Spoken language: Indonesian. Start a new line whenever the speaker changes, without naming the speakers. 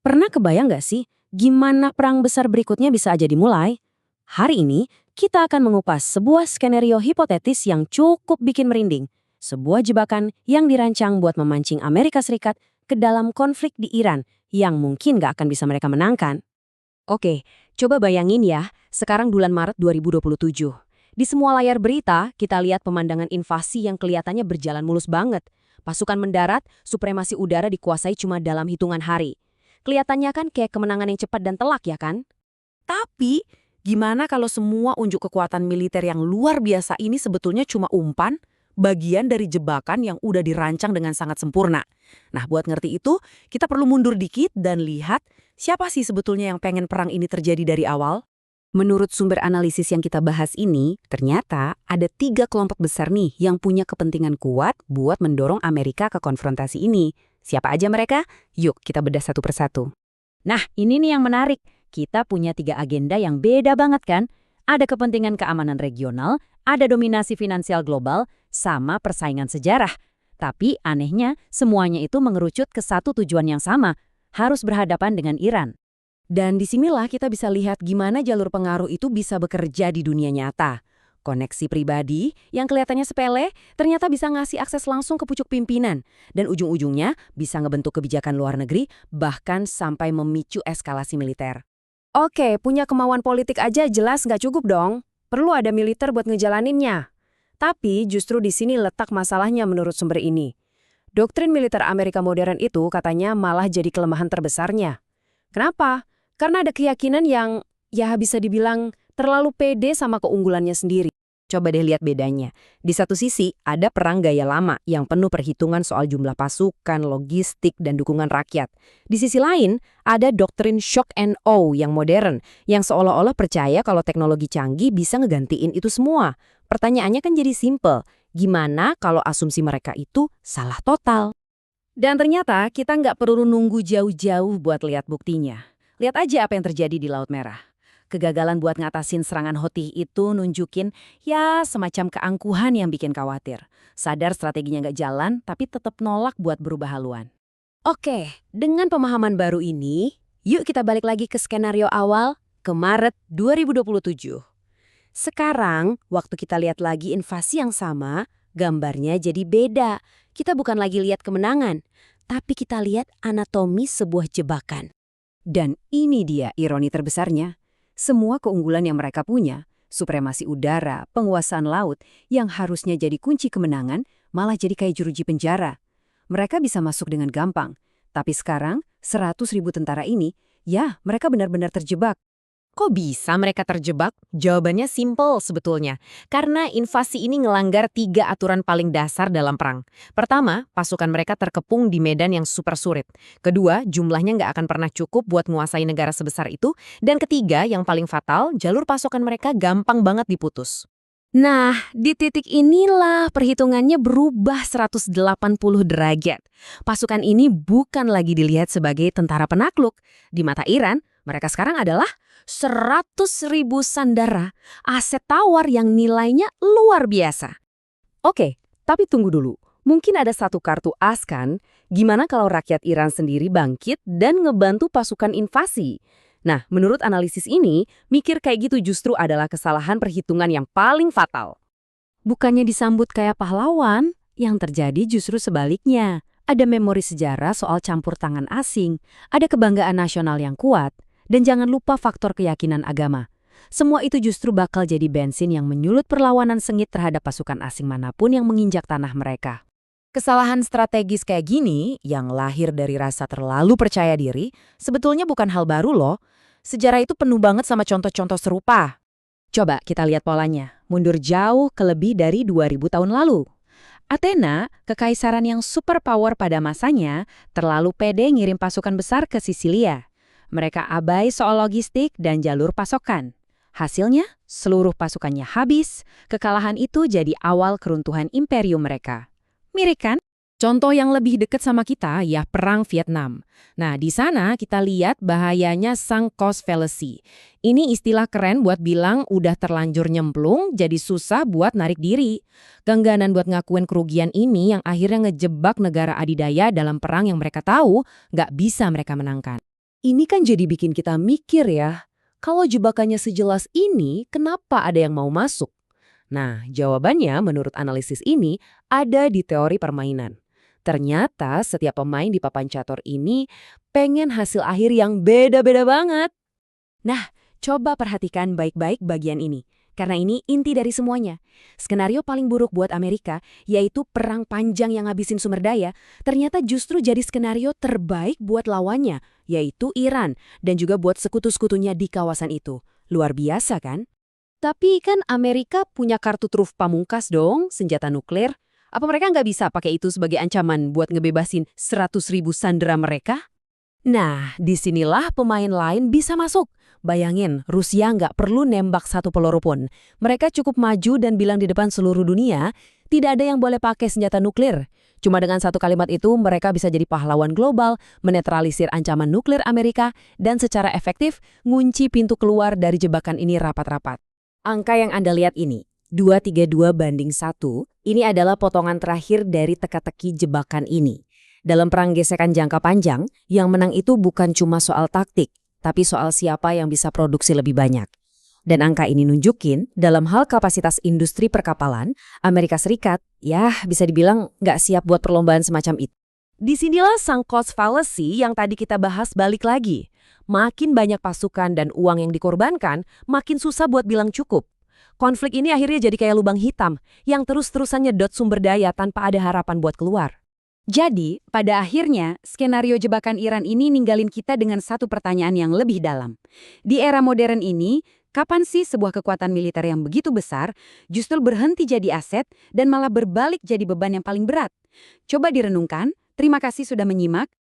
Pernah kebayang nggak sih gimana perang besar berikutnya bisa aja dimulai? Hari ini kita akan mengupas sebuah skenario hipotetis yang cukup bikin merinding. Sebuah jebakan yang dirancang buat memancing Amerika Serikat ke dalam konflik di Iran yang mungkin nggak akan bisa mereka menangkan.
Oke, coba bayangin ya, sekarang bulan Maret 2027. Di semua layar berita, kita lihat pemandangan invasi yang kelihatannya berjalan mulus banget. Pasukan mendarat, supremasi udara dikuasai cuma dalam hitungan hari. Kelihatannya kan kayak kemenangan yang cepat dan telak ya kan?
Tapi, gimana kalau semua unjuk kekuatan militer yang luar biasa ini sebetulnya cuma umpan, bagian dari jebakan yang udah dirancang dengan sangat sempurna? Nah, buat ngerti itu, kita perlu mundur dikit dan lihat siapa sih sebetulnya yang pengen perang ini terjadi dari awal. Menurut sumber analisis yang kita bahas ini, ternyata ada 3 kelompok besar nih yang punya kepentingan kuat buat mendorong Amerika ke konfrontasi ini. Siapa aja mereka? Yuk kita bedah satu persatu.
Nah, ini nih yang menarik. Kita punya 3 agenda yang beda banget kan? Ada kepentingan keamanan regional, ada dominasi finansial global, sama persaingan sejarah. Tapi anehnya, semuanya itu mengerucut ke satu tujuan yang sama, harus berhadapan dengan Iran.
Dan disinilah kita bisa lihat gimana jalur pengaruh itu bisa bekerja di dunia nyata. Koneksi pribadi yang kelihatannya sepele ternyata bisa ngasih akses langsung ke pucuk pimpinan. Dan ujung-ujungnya bisa ngebentuk kebijakan luar negeri bahkan sampai memicu eskalasi militer. Oke, punya kemauan politik aja jelas nggak cukup dong. Perlu ada militer buat ngejalaninnya. Tapi justru di sini letak masalahnya menurut sumber ini. Doktrin militer Amerika modern itu katanya malah jadi kelemahan terbesarnya. Kenapa? Karena ada keyakinan yang, ya bisa dibilang, terlalu pede sama keunggulannya sendiri. Coba deh lihat bedanya. Di satu sisi, ada perang gaya lama yang penuh perhitungan soal jumlah pasukan, logistik, dan dukungan rakyat. Di sisi lain, ada doktrin shock and awe yang modern, yang seolah-olah percaya kalau teknologi canggih bisa ngegantiin itu semua. Pertanyaannya kan jadi simple, gimana kalau asumsi mereka itu salah total? Dan ternyata kita nggak perlu nunggu jauh-jauh buat lihat buktinya. Lihat aja apa yang terjadi di Laut Merah. Kegagalan buat ngatasin serangan Houthi itu nunjukin ya semacam keangkuhan yang bikin khawatir. Sadar strateginya nggak jalan, tapi tetap nolak buat berubah haluan. Oke, dengan pemahaman baru ini, yuk kita balik lagi ke skenario awal, ke Maret 2027. Sekarang, waktu kita lihat lagi invasi yang sama, gambarnya jadi beda. Kita bukan lagi lihat kemenangan, tapi kita lihat anatomi sebuah jebakan. Dan ini dia ironi terbesarnya. Semua keunggulan yang mereka punya, supremasi udara, penguasaan laut, yang harusnya jadi kunci kemenangan, malah jadi kayak jeruji penjara. Mereka bisa masuk dengan gampang. Tapi sekarang, 100.000 tentara ini, ya mereka benar-benar terjebak. Kok bisa mereka terjebak? Jawabannya simpel sebetulnya. Karena invasi ini ngelanggar 3 aturan paling dasar dalam perang. Pertama, pasukan mereka terkepung di medan yang super sulit. Kedua, jumlahnya nggak akan pernah cukup buat menguasai negara sebesar itu. Dan ketiga, yang paling fatal, jalur pasukan mereka gampang banget diputus. Nah, di titik inilah perhitungannya berubah 180 derajat. Pasukan ini bukan lagi dilihat sebagai tentara penakluk. Di mata Iran, mereka sekarang adalah 100.000 sandera, aset tawar yang nilainya luar biasa. Oke, tapi tunggu dulu. Mungkin ada satu kartu as kan? Gimana kalau rakyat Iran sendiri bangkit dan ngebantu pasukan invasi? Nah, menurut analisis ini, mikir kayak gitu justru adalah kesalahan perhitungan yang paling fatal. Bukannya disambut kayak pahlawan, yang terjadi justru sebaliknya. Ada memori sejarah soal campur tangan asing, ada kebanggaan nasional yang kuat, dan jangan lupa faktor keyakinan agama. Semua itu justru bakal jadi bensin yang menyulut perlawanan sengit terhadap pasukan asing manapun yang menginjak tanah mereka. Kesalahan strategis kayak gini, yang lahir dari rasa terlalu percaya diri, sebetulnya bukan hal baru loh. Sejarah itu penuh banget sama contoh-contoh serupa. Coba kita lihat polanya, mundur jauh ke lebih dari 2000 tahun lalu. Athena, kekaisaran yang superpower pada masanya, terlalu pede ngirim pasukan besar ke Sisilia. Mereka abai soal logistik dan jalur pasokan. Hasilnya, seluruh pasukannya habis, kekalahan itu jadi awal keruntuhan imperium mereka. Mirip kan? Contoh yang lebih dekat sama kita ya Perang Vietnam. Nah, di sana kita lihat bahayanya sunk cost fallacy. Ini istilah keren buat bilang udah terlanjur nyemplung, jadi susah buat narik diri. Keengganan buat ngakuin kerugian ini yang akhirnya ngejebak negara adidaya dalam perang yang mereka tahu nggak bisa mereka menangkan. Ini kan jadi bikin kita mikir ya, kalau jebakannya sejelas ini, kenapa ada yang mau masuk? Nah, jawabannya menurut analisis ini ada di teori permainan. Ternyata setiap pemain di papan catur ini pengen hasil akhir yang beda-beda banget. Nah, coba perhatikan baik-baik bagian ini. Karena ini inti dari semuanya. Skenario paling buruk buat Amerika, yaitu perang panjang yang ngabisin sumber daya, ternyata justru jadi skenario terbaik buat lawannya, yaitu Iran, dan juga buat sekutu-sekutunya di kawasan itu. Luar biasa kan? Tapi kan Amerika punya kartu truf pamungkas dong, senjata nuklir. Apa mereka nggak bisa pakai itu sebagai ancaman buat ngebebasin 100.000 sandera mereka? Nah, disinilah pemain lain bisa masuk. Bayangin, Rusia nggak perlu nembak satu peluru pun. Mereka cukup maju dan bilang di depan seluruh dunia, tidak ada yang boleh pakai senjata nuklir. Cuma dengan satu kalimat itu, mereka bisa jadi pahlawan global, menetralisir ancaman nuklir Amerika, dan secara efektif ngunci pintu keluar dari jebakan ini rapat-rapat. Angka yang Anda lihat ini, 232:1, ini adalah potongan terakhir dari teka-teki jebakan ini. Dalam perang gesekan jangka panjang, yang menang itu bukan cuma soal taktik, tapi soal siapa yang bisa produksi lebih banyak. Dan angka ini nunjukin, dalam hal kapasitas industri perkapalan, Amerika Serikat, ya bisa dibilang nggak siap buat perlombaan semacam itu. Disinilah sang cost fallacy yang tadi kita bahas balik lagi. Makin banyak pasukan dan uang yang dikorbankan, makin susah buat bilang cukup. Konflik ini akhirnya jadi kayak lubang hitam, yang terus-terusan nyedot sumber daya tanpa ada harapan buat keluar.
Jadi, pada akhirnya, skenario jebakan Iran ini ninggalin kita dengan satu pertanyaan yang lebih dalam. Di era modern ini, kapan sih sebuah kekuatan militer yang begitu besar justru berhenti jadi aset dan malah berbalik jadi beban yang paling berat? Coba direnungkan. Terima kasih sudah menyimak.